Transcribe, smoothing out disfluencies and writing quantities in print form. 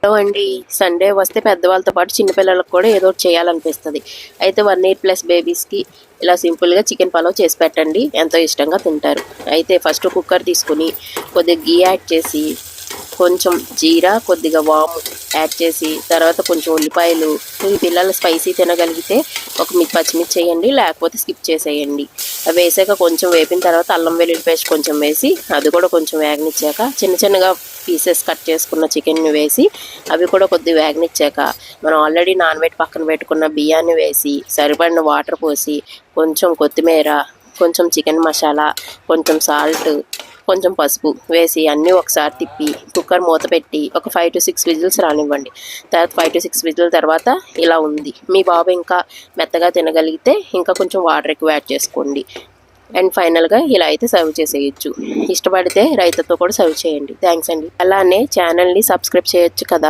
Hello అండి. Sunday వస్తే పెద్దవాళ్ళతో పాటు చిన్నపిల్లలకు కూడా ఏదో ఒకటి చేయాలనిపిస్తుంది. అయితే 1 ఇయర్ ప్లస్ బేబీస్కి ఇలా సింపుల్గా చికెన్ పలావ్ చేసి పెట్టండి, ఎంతో ఇష్టంగా తింటారు. అయితే ఫస్ట్ కుక్కర్ తీసుకుని కొద్దిగా గీ యాడ్ చేసి, కొంచెం జీరా, కొద్దిగా వాము యాడ్ చేసి, తర్వాత కొంచెం ఉల్లిపాయలు, మీ పిల్లలు స్పైసీ తినగలిగితే ఒక పచ్చిమిర్చి వేయండి, లేకపోతే స్కిప్ చేసేయండి. అవి వేసాక కొంచెం వేపిన తర్వాత అల్లం వెల్లుల్లి పేస్ట్ కొంచెం వేసి, అది కూడా కొంచెం వేగనిచ్చాక చిన్న చిన్నగా పీసెస్ కట్ చేసుకున్న చికెన్ని వేసి, అవి కూడా కొద్దిగా వేగనిచ్చాక మనం ఆల్రెడీ నానబెట్టి పక్కన పెట్టుకున్న బియ్యాన్ని వేసి, సరిపడిన వాటర్ పోసి, కొంచెం కొత్తిమీర, కొంచెం చికెన్ మసాలా, కొంచెం సాల్ట్, కొంచెం పసుపు వేసి అన్నీ ఒకసారి తిప్పి కుక్కర్ మూత పెట్టి ఒక 5 to 6 విజిల్స్ రానివ్వండి. తర్వాత 5 to 6 విజిల్ తర్వాత ఇలా ఉంది. మీ బాబు ఇంకా మెత్తగా తినగలిగితే ఇంకా కొంచెం వాటర్ ఎక్కువ యాడ్ చేసుకోండి. అండ్ ఫైనల్గా ఇలా అయితే సర్వ్ చేసేయచ్చు. ఇష్టపడితే రైతాతో కూడా సర్వ్ చేయండి. థ్యాంక్స్ అండి. అలానే ఛానల్ని సబ్స్క్రైబ్ చేయొచ్చు కదా.